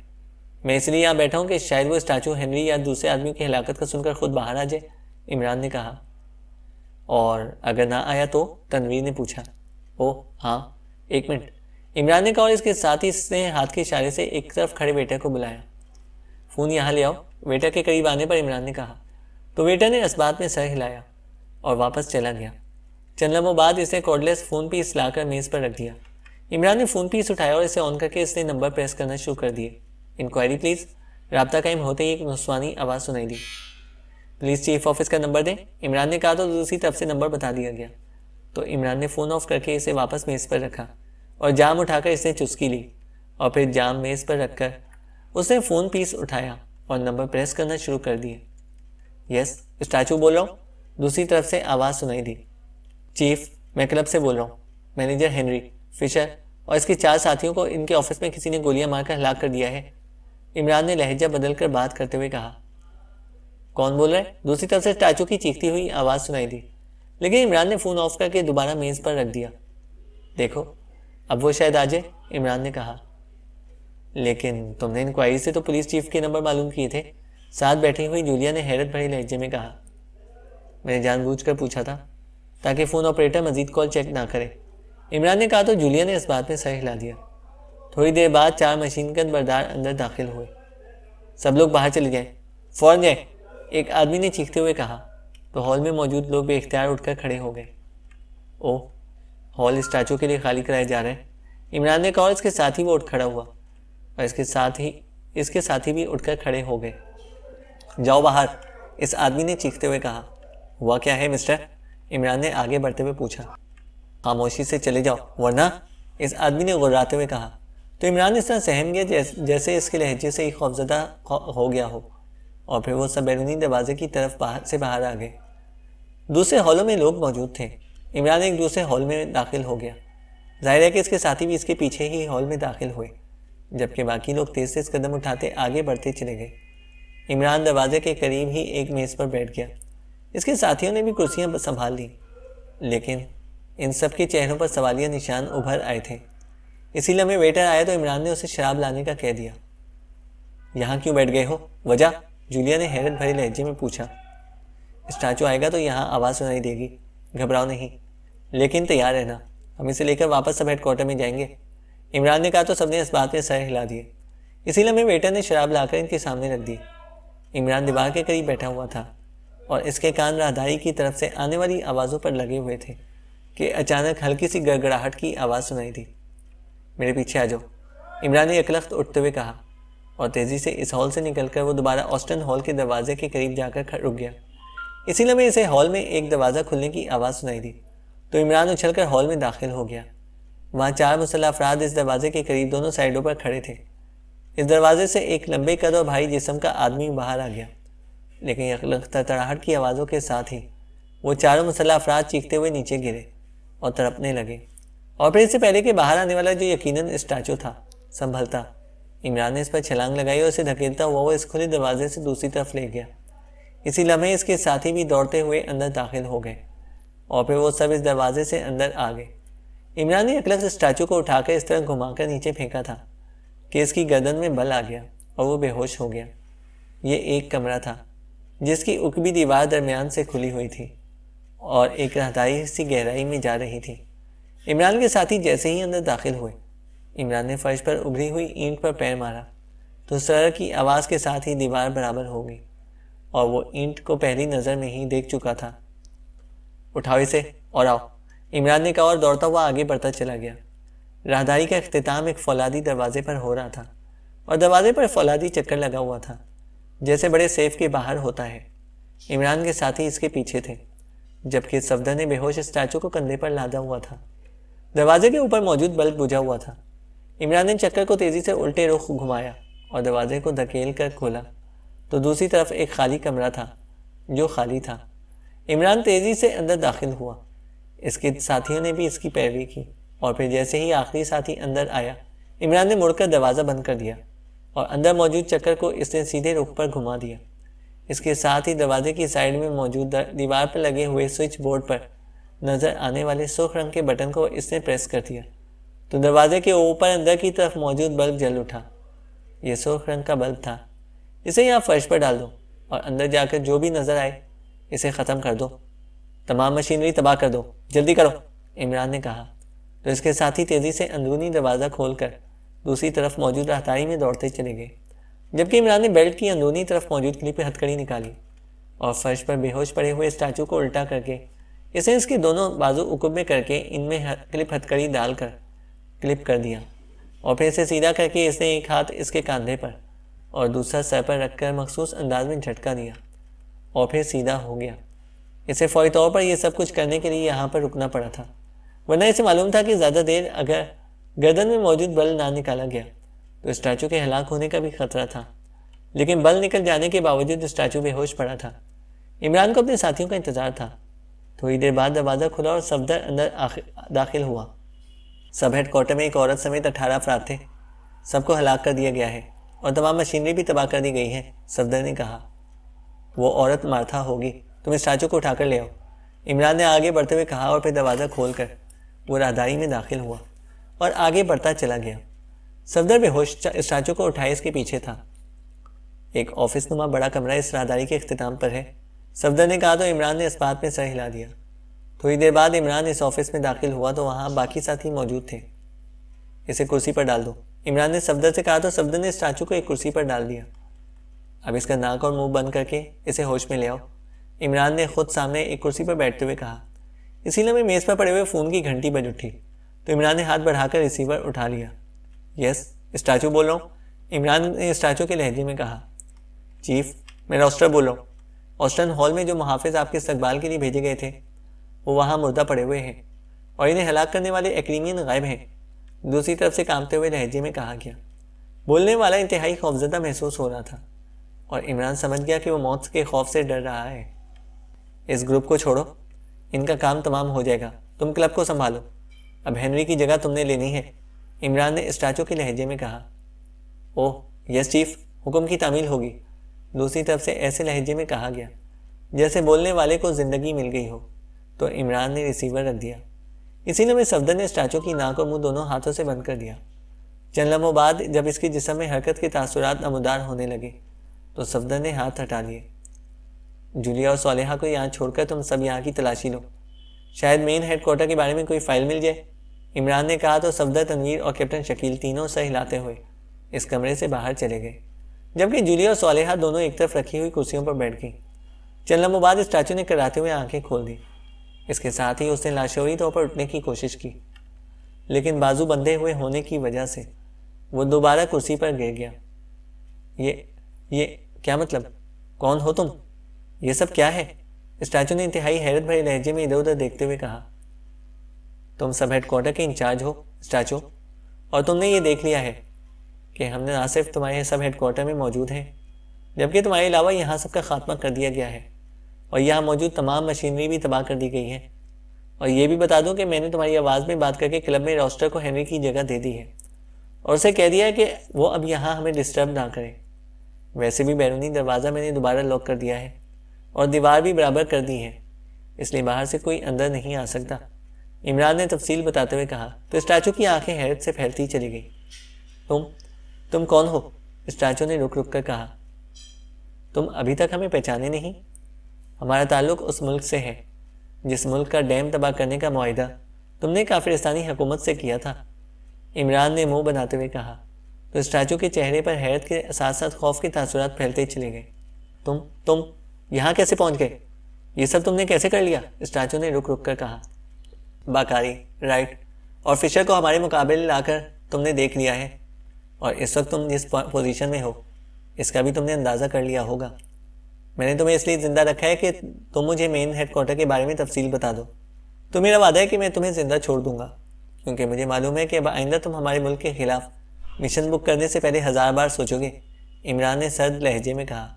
Speaker 3: میں اس لیے یہاں بیٹھا ہوں کہ شاید وہ اسٹیچو ہنری یا دوسرے آدمی کی ہلاکت کا سن کر خود باہر آ جائے، عمران نے کہا۔ اور اگر نہ آیا تو؟ تنویر نے پوچھا۔ اوہ ہاں، 1 منٹ، عمران نے کہا اور اس کے ساتھ ہی اس نے ہاتھ کے اشارے سے ایک طرف کھڑے ویٹر کو بلایا۔ فون یہاں لے آؤ، ویٹر کے قریب آنے پر عمران نے کہا تو ویٹر نے اسبات میں سر ہلایا اور واپس چلا گیا۔ چند لمحوں بعد اس نے کارڈلیس فون پیس لا کر میز پر رکھ دیا۔ عمران نے فون پیس اٹھایا اور اسے آن کر کے اس نے نمبر پریس کرنا شروع کر دیے۔ Enquiry please. رابطہ قائم ہوتے ہی ایک نسوانی آواز سنائی دی۔ پولیس چیف آفس کا نمبر دیں، عمران نے کہا تو دوسری طرف سے نمبر بتا دیا گیا۔ تو عمران نے فون آف کر کے اسے واپس میز پر رکھا اور جام اٹھا کر اس نے چسکی لی اور پھر جام میز پر رکھ کر اس نے فون پیس اٹھایا اور نمبر پریس کرنا شروع کر دیے۔ یس، اسٹیچو بول رہا ہوں، دوسری طرف سے آواز سنائی دی۔ چیف، میں کلب سے بول رہا ہوں، مینیجر ہنری، فشر اور اس کے 4 ساتھیوں کو ان کے آفس میں کسی نے گولیاں مار کر ہلاک کر دیا ہے، عمران نے لہجہ بدل کر بات کرتے ہوئے کہا۔ کون بول رہا ہے؟ دوسری طرف سے اسٹیچو کی چیختی ہوئی آواز سنائی دی، لیکن عمران نے فون آف کر کے دوبارہ میز پر رکھ دیا۔ دیکھو، اب وہ شاید آ جائے، عمران نے کہا۔ لیکن تم نے انکوائری سے تو پولیس چیف کے نمبر معلوم کیے تھے، ساتھ بیٹھی ہوئی جولیا نے حیرت بھرے لہجے میں کہا۔ میں نے جان بوجھ کر پوچھا تھا تاکہ فون آپریٹر مزید کال چیک نہ کرے، عمران نے کہا تو جولیا نے اس بات میں سر ہلا دیا۔ تھوڑی دیر بعد 4 مشین گن بردار اندر داخل ہوئے۔ سب لوگ باہر چلے جائیں، فوراً جائیں، ایک آدمی نے چیختے ہوئے کہا تو ہال میں موجود لوگ بے اختیار اٹھ کر کھڑے ہو گئے۔ اوہ، ہال اسٹیچو کے لیے خالی کرائے جا رہے ہیں، عمران نے کہا اور اس کے ساتھ ہی وہ اٹھ کھڑا ہوا اور اس کے ساتھی بھی اٹھ کر کھڑے ہو گئے۔ جاؤ باہر، اس آدمی نے چیختے ہوئے کہا۔ ہوا کیا ہے مسٹر؟ عمران نے آگے بڑھتے ہوئے پوچھا۔ خاموشی سے چلے جاؤ ورنہ، اس آدمی نے غراتے ہوئے کہا تو عمران اس طرح سہم گیا جیسے اس کے لہجے سے ہی خوفزدہ ہو گیا ہو، اور پھر وہ سب بیرونی دروازے کی طرف باہر آ گئے۔ دوسرے ہالوں میں لوگ موجود تھے۔ عمران ایک دوسرے ہال میں داخل ہو گیا۔ ظاہر ہے کہ اس کے ساتھی بھی اس کے پیچھے ہی ہال میں داخل ہوئے، جبکہ باقی لوگ تیز تیز قدم اٹھاتے آگے بڑھتے چلے گئے۔ عمران دروازے کے قریب ہی ایک میز پر بیٹھ گیا۔ اس کے ساتھیوں نے بھی کرسیاں سنبھال لی، لیکن ان سب کے چہروں پر سوالیہ نشان ابھر آئے تھے۔ اسی لمحے ویٹر آیا تو عمران نے اسے شراب لانے کا کہہ دیا۔ یہاں کیوں بیٹھ گئے ہو؟ وجہ؟ جولیا نے حیرت بھرے لہجے میں پوچھا۔ اسٹیچو آئے گا تو یہاں آواز سنائی دے گی، گھبراؤ نہیں، لیکن تیار رہنا، ہم اسے لے کر واپس سب ہیڈ کوارٹر میں جائیں گے، عمران نے کہا تو سب نے اس بات میں سر ہلا دیے۔ اسی لمحے ویٹر نے شراب لا کر ان کے سامنے رکھ دی۔ عمران دیوار کے قریب بیٹھا ہوا تھا اور اس کے کان راہداری کی طرف سے آنے والی آوازوں پر لگے ہوئے تھے کہ اچانک ہلکی سی گڑگڑاہٹ کی آواز سنائی دی۔ میرے پیچھے آ جاؤ، عمران نے یکلخت اٹھتے ہوئے کہا، اور تیزی سے اس ہال سے نکل کر وہ دوبارہ آسٹن ہال کے دروازے کے قریب جا کر رک گیا۔ اسی لمحے اسے ہال میں ایک دروازہ کھلنے کی آواز سنائی دی تو عمران اچھل کر ہال میں داخل ہو گیا۔ وہاں 4 مسلح افراد اس دروازے کے قریب دونوں سائڈوں پر کھڑے تھے۔ اس دروازے سے ایک لمبے قد اور بھاری جسم کا آدمی باہر آ گیا، لیکن یکلخت تڑاہٹ کی آوازوں کے ساتھ ہی وہ 4 مسلح افراد چیختے ہوئے نیچے گرے اور تڑپنے لگے، اور پھر اس سے پہلے کہ باہر آنے والا جو یقیناً اسٹیچو تھا سنبھلتا، عمران نے اس پر چھلانگ لگائی اور اسے دھکیلتا ہوا وہ اس کھلے دروازے سے دوسری طرف لے گیا۔ اسی لمحے اس کے ساتھی بھی دوڑتے ہوئے اندر داخل ہو گئے اور پھر وہ سب اس دروازے سے اندر آ گئے۔ عمران نے یکلخت اسٹیچو کو اٹھا کر اس طرح گھما کر نیچے پھینکا تھا کہ اس کی گردن میں بل آ گیا اور وہ بے ہوش ہو گیا۔ یہ ایک کمرہ تھا جس کی عقبی دیوار درمیان سے کھلی ہوئی تھی اور ایک راہداری سی گہرائی میں جا رہی تھی۔ عمران کے ساتھی جیسے ہی اندر داخل ہوئے، عمران نے فرش پر ابھری ہوئی اینٹ پر پیر مارا تو سر کی آواز کے ساتھ ہی دیوار برابر ہو گئی اور وہ اینٹ کو پہلی نظر میں ہی دیکھ چکا تھا۔ اٹھاؤ اسے اور آؤ، عمران نے کہا اور دوڑتا ہوا آگے بڑھتا چلا گیا۔ راہداری کا اختتام ایک فولادی دروازے پر ہو رہا تھا اور دروازے پر فولادی چکر لگا ہوا تھا جیسے بڑے سیف کے باہر ہوتا ہے۔ عمران کے ساتھی اس کے پیچھے تھے، جبکہ صفدر نے بے ہوش اسٹیچو کو کندھے پر لادا ہوا تھا۔ دروازے کے اوپر موجود بلب بجھا ہوا تھا۔ عمران نے چکر کو تیزی سے الٹے رخ گھمایا اور دروازے کو دھکیل کر کھولا تو دوسری طرف ایک خالی کمرہ تھا جو خالی تھا۔ عمران تیزی سے اندر داخل ہوا، اس کے ساتھیوں نے بھی اس کی پیروی کی، اور پھر جیسے ہی آخری ساتھی اندر آیا، عمران نے مڑ کر دروازہ بند کر دیا اور اندر موجود چکر کو اس نے سیدھے رخ پر گھما دیا۔ اس کے ساتھ ہی دروازے کی سائیڈ میں موجود دیوار پر لگے ہوئے سوئچ بورڈ پر نظر آنے والے سرخ رنگ کے بٹن کو اس نے پریس کر دیا تو دروازے کے اوپر اندر کی طرف موجود بلب جل اٹھا۔ یہ سرخ رنگ کا بلب تھا۔ اسے یہاں فرش پر ڈال دو اور اندر جا کر جو بھی نظر آئے اسے ختم کر دو، تمام مشینری تباہ کر دو، جلدی کرو، عمران نے کہا تو اس کے ساتھی تیزی سے اندرونی دروازہ کھول کر دوسری طرف موجود راہداری میں دوڑتے چلے گئے، جبکہ عمران نے بیلٹ کی اندرونی طرف موجود کلپ پہ ہتھکڑی نکالی اور فرش پر بے ہوش پڑے ہوئے اسٹیچو کو الٹا کر کے اسے اس کے دونوں بازو عقب میں کر کے ان میں کلپ ہتھکڑی ڈال کر کلپ کر دیا، اور پھر اسے سیدھا کر کے اس نے ایک ہاتھ اس کے کاندھے پر اور دوسرا سر پر رکھ کر مخصوص انداز میں جھٹکا دیا اور پھر سیدھا ہو گیا۔ اسے فوری طور پر یہ سب کچھ کرنے کے لیے یہاں پر رکنا پڑا تھا، ورنہ اسے معلوم تھا کہ زیادہ دیر اگر گردن میں موجود بل نہ نکالا گیا تو اسٹیچو کے ہلاک ہونے کا بھی خطرہ تھا، لیکن بل نکل جانے کے باوجود اسٹیچو بے ہوش پڑا تھا۔ عمران کو اپنے ساتھیوں کا انتظار تھا۔ تھوڑی دیر بعد دروازہ کھلا اور صفدر اندر داخل ہوا۔ سب ہیڈ کوارٹر میں ایک عورت سمیت 18 افراد تھے۔ سب کو ہلاک کر دیا گیا ہے اور تمام مشینری بھی تباہ کر دی گئی ہے، صفدر نے کہا۔ وہ عورت مارتھا ہوگی، تم اسٹیچو کو اٹھا کر لے آؤ، عمران نے آگے بڑھتے ہوئے کہا، اور پھر دروازہ کھول کر وہ راہداری میں داخل ہوا اور آگے بڑھتا چلا گیا۔ صفدر بے ہوش اسٹیچو کو اٹھائے اس کے پیچھے تھا۔ ایک آفس نما بڑا کمرہ اس راہداری کے اختتام پر ہے، صفدر نے کہا تو عمران نے اس بات میں سر ہلا دیا۔ تھوڑی دیر بعد عمران اس آفس میں داخل ہوا تو وہاں باقی ساتھی موجود تھے۔ اسے کرسی پر ڈال دو، عمران نے صفدر سے کہا تو صفدر نے اسٹیچو کو ایک کرسی پر ڈال دیا۔ اب اس کا ناک اور منہ بند کر کے اسے ہوش میں لے آؤ، عمران نے خود سامنے ایک کرسی پر بیٹھتے ہوئے کہا۔ اسی لمحے میز پر پڑے ہوئے فون کی گھنٹی بج اٹھی تو عمران نے ہاتھ بڑھا کر ریسیور اٹھا لیا۔ یس، اسٹیچو بول رہا ہوں، عمران نے اسٹیچو کے لہجے میں کہا۔ چیف، میں روسٹر بول رہا ہوں، آسٹن ہال میں جو محافظ آپ کے استقبال کے لیے بھیجے گئے تھے وہ وہاں مردہ پڑے ہوئے ہیں اور انہیں ہلاک کرنے والے ایکریمین غائب ہیں، دوسری طرف سے کانپتے ہوئے لہجے میں کہا گیا۔ بولنے والا انتہائی خوفزدہ محسوس ہو رہا تھا اور عمران سمجھ گیا کہ وہ موت کے خوف سے ڈر رہا ہے۔ اس گروپ کو چھوڑو، ان کا کام تمام ہو جائے گا، تم کلب کو سنبھالو، اب ہنری کی جگہ تم نے لینی ہے، عمران نے اسٹیچو کے لہجے میں کہا۔ اوہ یس چیف، حکم کی تعمیل ہوگی، دوسری طرف سے ایسے لہجے میں کہا گیا جیسے بولنے والے کو زندگی مل گئی ہو، تو عمران نے ریسیور رکھ دیا۔ اسی لمحے صفدر نے اسٹیچو کی ناک اور منہ دونوں ہاتھوں سے بند کر دیا۔ چند لمحوں بعد جب اس کے جسم میں حرکت کے تاثرات نمودار ہونے لگے تو صفدر نے ہاتھ ہٹا لیے۔ جولیا اور صالحہ کو یہاں چھوڑ کر تم سب یہاں کی تلاشی لو، شاید مین ہیڈ کوارٹر کے بارے میں کوئی فائل مل جائے، عمران نے کہا تو صفدر، تنویر اور کیپٹن شکیل تینوں سر ہلاتے ہوئے اس کمرے سے باہر چلے گئے، جبکہ جولیا اور صالحہ دونوں ایک طرف رکھی ہوئی کرسیوں پر بیٹھ گئیں۔ چند لمحوں بعد اسٹیچو نے کراتے ہوئے آنکھیں کھول دی، اس کے ساتھ ہی اس نے لاشعوری طور پر اٹھنے کی کوشش کی، لیکن بازو بندھے ہوئے ہونے کی وجہ سے وہ دوبارہ کرسی پر گر گیا۔ یہ کیا مطلب؟ کون ہو تم؟ یہ سب کیا ہے؟ اسٹیچو نے انتہائی حیرت بھرے لہجے میں ادھر ادھر دیکھتے ہوئے کہا، تم سب ہیڈ کوارٹر کے انچارج ہو اسٹیچو، اور تم نے یہ دیکھ لیا ہے کہ ہم نے نہ صرف تمہارے سب ہیڈ کوارٹر میں موجود ہیں جبکہ تمہارے علاوہ یہاں سب کا خاتمہ کر دیا گیا ہے، اور یہاں موجود تمام مشینری بھی تباہ کر دی گئی ہے۔ اور یہ بھی بتا دوں کہ میں نے تمہاری آواز میں بات کر کے کلب میں روسٹر کو ہنری کی جگہ دے دی ہے اور اسے کہہ دیا ہے کہ وہ اب یہاں ہمیں ڈسٹرب نہ کرے۔ ویسے بھی بیرونی دروازہ میں نے دوبارہ لاک کر دیا ہے اور دیوار بھی برابر کر دی ہے، اس لیے باہر سے کوئی اندر نہیں آ سکتا، عمران نے تفصیل بتاتے ہوئے کہا۔ تو اسٹیچو کی آنکھیں حیرت سے پھیلتی چلی گئی۔ تم کون ہو؟ اسٹیچو نے رک رک کر کہا۔ تم ابھی تک ہمیں پہچانے نہیں؟ ہمارا تعلق اس ملک سے ہے جس ملک کا ڈیم تباہ کرنے کا معاہدہ تم نے کافرستانی حکومت سے کیا تھا، عمران نے منہ بناتے ہوئے کہا۔ تو اسٹیچو کے چہرے پر حیرت کے ساتھ ساتھ خوف کے تاثرات پھیلتے چلے گئے۔ تم یہاں کیسے پہنچ گئے؟ یہ سب تم نے کیسے کر لیا؟ اسٹیچو نے رک رک کر کہا۔ باکاری، رائٹ اور فشر کو ہمارے مقابلے لا کر تم نے دیکھ لیا ہے، اور اس وقت تم جس پوزیشن میں ہو اس کا بھی تم نے اندازہ کر لیا ہوگا۔ میں نے تمہیں اس لیے زندہ رکھا ہے کہ تم مجھے مین ہیڈ کوارٹر کے بارے میں تفصیل بتا دو۔ تو میرا وعدہ ہے کہ میں تمہیں زندہ چھوڑ دوں گا، کیونکہ مجھے معلوم ہے کہ اب آئندہ تم ہمارے ملک کے خلاف مشن بک کرنے سے پہلے 1000 بار سوچو گے، عمران نے سرد لہجے میں کہا۔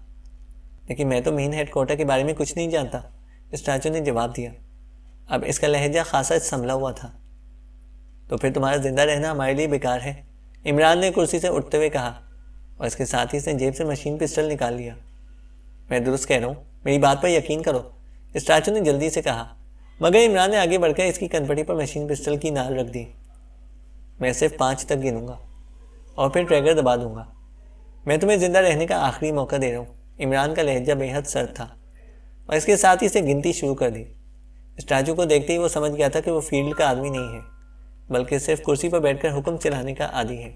Speaker 3: لیکن میں تو مین ہیڈ کوارٹر کے بارے میں کچھ نہیں جانتا، اسٹیچو نے جواب دیا۔ اب اس کا لہجہ خاصا سنبھلا ہوا تھا۔ تو پھر تمہارا زندہ رہنا ہمارے لیے بیکار ہے، عمران نے کرسی سے اٹھتے ہوئے کہا، اور اس کے ساتھ ہی اس نے جیب سے مشین پسٹل نکال لیا۔ میں درست کہہ رہا ہوں، میری بات پر یقین کرو، اسٹیچو نے جلدی سے کہا، مگر عمران نے آگے بڑھ کر اس کی کنپٹی پر مشین پسٹل کی نال رکھ دی۔ میں صرف 5 تک گنوں گا اور پھر ٹریگر دبا دوں گا۔ میں تمہیں زندہ رہنے کا آخری موقع دے رہا ہوں۔ عمران کا لہجہ بے حد سرد تھا اور اس کے ساتھ ہی اسے گنتی شروع کر دی۔ اسٹیچو کو دیکھتے ہی وہ سمجھ گیا تھا کہ وہ فیلڈ کا آدمی نہیں ہے بلکہ صرف کرسی پر بیٹھ کر حکم چلانے کا عادی ہے۔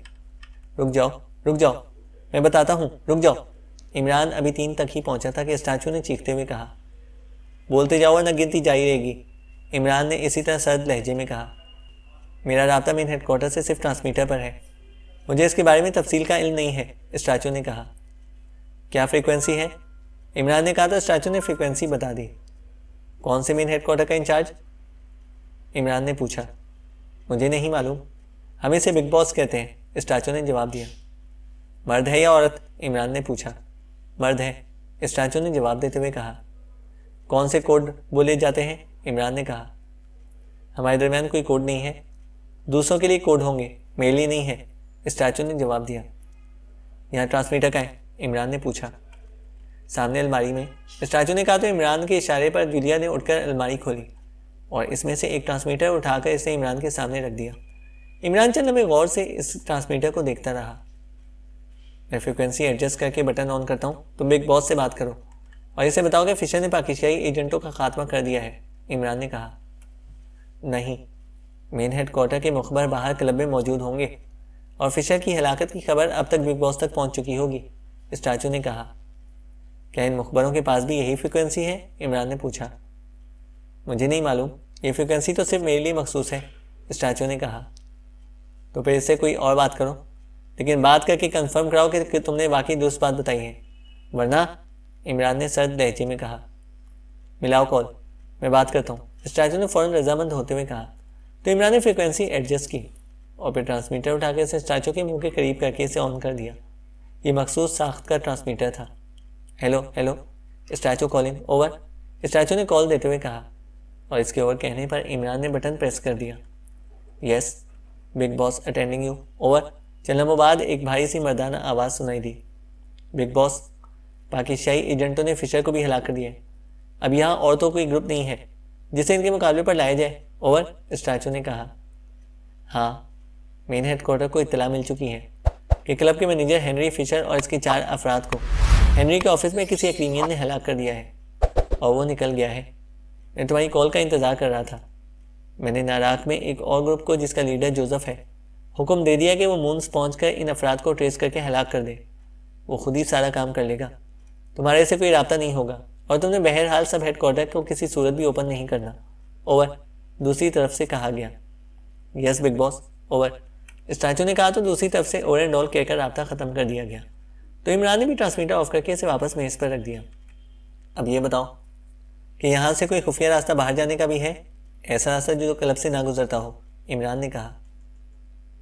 Speaker 3: رک جاؤ، میں بتاتا ہوں، رک جاؤ۔ عمران ابھی 3 تک ہی پہنچا تھا کہ اسٹیچو نے چیختے ہوئے کہا، بولتے جاؤ ورنہ گنتی جاری رہے گی۔ عمران نے اسی طرح سرد لہجے میں کہا، میرا رابطہ مین ہیڈ کوارٹر سے صرف ٹرانسمیٹر پر ہے، مجھے اس کے بارے میں تفصیل کا علم نہیں ہے، اسٹیچو نے کہا۔ کیا فریکوینسی ہے؟ عمران نے کہا تو اسٹیچو نے فریکوینسی بتا دی۔ کون سے مین ہیڈ کوارٹر کا انچارج؟ عمران نے پوچھا۔ مجھے نہیں معلوم، ہم اسے بگ باس کہتے ہیں، اسٹیچو نے جواب دیا۔ مرد ہے یا عورت؟ عمران نے پوچھا۔ مرد ہے، اسٹیچو نے جواب دیتے ہوئے کہا۔ کون سے کوڈ بولے جاتے ہیں؟ عمران نے کہا۔ ہمارے درمیان کوئی کوڈ نہیں ہے، دوسروں کے لیے کوڈ ہوں گے، میرے لیے نہیں ہے، اسٹیچو نے جواب دیا۔ یہاں ٹرانسمیٹر کا ہے؟ عمران نے پوچھا۔ سامنے الماری میں، اسٹیچو نے کہا تو عمران کے اشارے پر جولیا نے اٹھ کر الماری کھولی اور اس میں سے ایک ٹرانسمیٹر اٹھا کر اسے عمران کے سامنے رکھ دیا۔ عمران چند لمحے غور سے اس ٹرانسمیٹر کو دیکھتا رہا۔ میں فریکوینسی ایڈجسٹ کر کے بٹن آن کرتا ہوں، تم بگ باس سے بات کرو اور اسے بتاؤ کہ فشر نے پاکستانی ایجنٹوں کا خاتمہ کر دیا ہے، عمران نے کہا۔ نہیں، مین ہیڈ کوارٹر کے مخبر باہر کلب میں موجود ہوں گے اور فشر کی ہلاکت کی خبر اب تک بگ باس تک پہنچ چکی ہوگی، اسٹیچو نے کہا۔ کیا ان مخبروں کے پاس بھی یہی فریکوینسی ہے؟ عمران نے پوچھا۔ مجھے نہیں معلوم، یہ فریکوینسی تو صرف میرے لیے مخصوص ہے، اسٹیچو نے کہا۔ تو پھر اس سے کوئی اور بات کرو، لیکن بات کر کے کنفرم کراؤ کہ تم نے واقعی درست بات بتائی ہے، ورنہ، عمران نے سرد لہجے میں کہا۔ ملاؤ کال، میں بات کرتا ہوں، اسٹیچو نے فوراً رضامند ہوتے ہوئے کہا۔ تو عمران نے فریکوینسی ایڈجسٹ کی اور پھر ٹرانسمیٹر اٹھا کے اسے اسٹیچو کے منہ کے قریب کر کے اسے آن کر دیا۔ یہ مخصوص ساخت کا ٹرانسمیٹر تھا۔ Hello, statue calling, over, statue نے کال دیتے ہوئے کہا اور اس کے اوور کہنے پر عمران نے بٹن پریس کر دیا۔ Yes, big boss attending you, over. چند لمحوں بعد ایک بھاری سی مردانہ آواز سنائی دی۔ بگ باس، پاکستانی ایجنٹوں نے فشر کو بھی ہلاک کر دیا ہے، اب یہاں اور تو کوئی گروپ نہیں ہے جسے ان کے مقابلے پر لایا جائے، اوور، اسٹیچو نے کہا۔ ہاں، مین ہیڈ کوارٹر کو اطلاع مل چکی ہے کہ کلب کے مینیجر ہنری فشر اور اس کے 4 افراد کو ہنری کے آفس میں کسی ایکریمین نے ہلاک کر دیا ہے اور وہ نکل گیا ہے۔ میں تمہاری کال کا انتظار کر رہا تھا۔ میں نے ناراک میں ایک اور گروپ کو جس کا لیڈر جوزف ہے حکم دے دیا کہ وہ مونز پہنچ کر ان افراد کو ٹریس کر کے ہلاک کر دے، وہ خود ہی سارا کام کر لے گا، تمہارے سے کوئی رابطہ نہیں ہوگا اور تم نے بہرحال سب ہیڈ کوارٹر کو کسی صورت بھی اوپن نہیں کرنا، اوور، دوسری طرف سے کہا گیا۔ یس بگ باس، اوور، اسٹیچو نے کہا تو دوسری طرف سے اوور اینڈ آل کہہ کر رابطہ ختم کر دیا گیا۔ تو عمران نے بھی ٹرانسمیٹر آف کر کے اسے واپس میز پر رکھ دیا۔ اب یہ بتاؤ، کہ یہاں سے کوئی خفیہ راستہ باہر جانے کا بھی ہے؟ ایسا راستہ جو کلب سے نہ گزرتا ہو، عمران نے کہا۔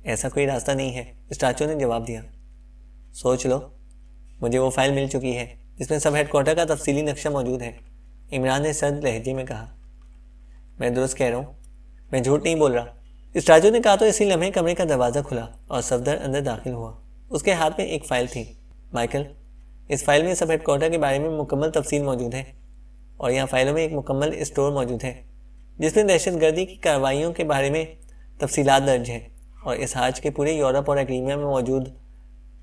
Speaker 3: ایسا کوئی راستہ نہیں ہے، اسٹاچو نے جواب دیا۔ سوچ لو، مجھے وہ فائل مل چکی ہے جس میں سب ہیڈ کوارٹر کا تفصیلی نقشہ موجود ہے، عمران نے سرد لہجے میں کہا۔ میں درست کہہ رہا ہوں، میں جھوٹ نہیں بول رہا، اسٹاچو نے کہا تو اسی لمحے کمرے کا دروازہ کھلا اور صفدر اندر داخل ہوا۔ اس کے ہاتھ میں ایک فائل تھی۔ مائیکل، اس فائل میں سب ہیڈ کوارٹر کے بارے میں مکمل تفصیل موجود ہے، اور یہاں فائلوں میں ایک مکمل اسٹور موجود ہے جس میں دہشت گردی کی کارروائیوں کے بارے میں تفصیلات درج ہیں، اور اس حاج کے پورے یورپ اور ایگریمیا میں موجود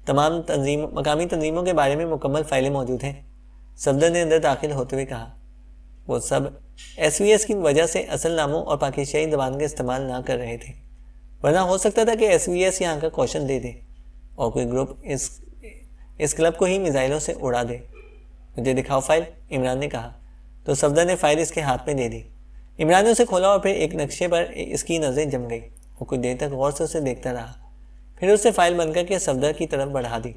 Speaker 3: تمام مقامی تنظیموں کے بارے میں مکمل فائلیں موجود ہیں، صفدر نے اندر داخل ہوتے ہوئے کہا۔ وہ سب ایس وی ایس کی وجہ سے اصل ناموں اور پاکستانی زبان کا استعمال نہ کر رہے تھے، ورنہ ہو سکتا تھا کہ ایس وی ایس یہاں کا کوشن دے دے اور کوئی گروپ اس کلب کو ہی میزائلوں سے اڑا دے۔ مجھے دکھاؤ فائل، عمران نے کہا، تو صفدر نے فائل اس کے ہاتھ میں دے دی۔ عمران نے اسے کھولا اور پھر ایک نقشے پر اس کی نظریں جم گئی۔ وہ کچھ دیر تک غور سے اسے دیکھتا رہا، پھر اسے فائل بن کر کے صفدر کی طرف بڑھا دی۔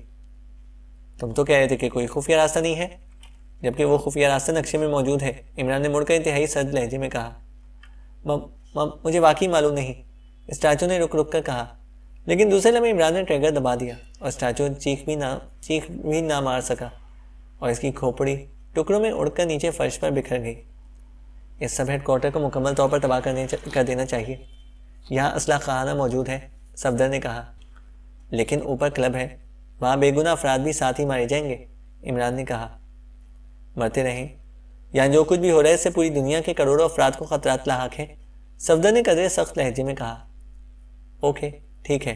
Speaker 3: تم تو کہہ رہے تھے کہ کوئی خفیہ راستہ نہیں ہے، جبکہ وہ خفیہ راستہ نقشے میں موجود ہے، عمران نے مڑ کر انتہائی سرد لہجے میں کہا۔ مجھے واقعی معلوم نہیں، اسٹاچو نے رک کر کہا، لیکن دوسرے لمحے عمران نے ٹریگر دبا دیا اور اسٹاچو چیخ بھی نہ مار سکا اور اس کی کھوپڑی ٹکڑوں میں اڑ کر نیچے فرش پر بکھر گئی۔ اس سب ہیڈ کوارٹر کو مکمل طور پر تباہ کر دینا چاہیے۔ یہاں اسلحہ خانہ موجود ہے، صفدر نے کہا، لیکن اوپر کلب ہے، وہاں بے گناہ افراد بھی ساتھ ہی مارے جائیں گے، عمران نے کہا۔ مرتے رہیں، یہاں جو کچھ بھی ہو رہا ہے اس سے پوری دنیا کے کروڑوں افراد کو خطرات لاحق ہیں، صفدر نے قدرے سخت لہجے میں کہا۔ اوکے، ٹھیک ہے،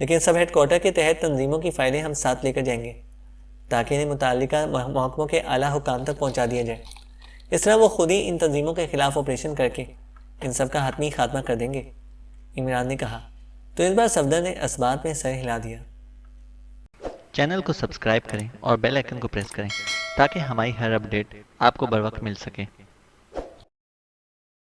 Speaker 3: لیکن سب ہیڈ کوارٹر کے تحت تنظیموں کی فائلیں ہم ساتھ لے کر جائیں گے تاکہ انہیں متعلقہ محکموں کے اعلیٰ حکام تک پہنچا دیا جائے۔ اس طرح وہ خود ہی ان تنظیموں کے خلاف آپریشن کر کے ان سب کا حتمی خاتمہ کر دیں گے، عمران نے کہا۔ تو اس بار صفدر نے اسبات میں سر ہلا دیا۔
Speaker 2: چینل کو سبسکرائب کریں اور بیل آئیکن کو پریس کریں تاکہ ہماری ہر اپڈیٹ آپ کو بر وقت مل سکے۔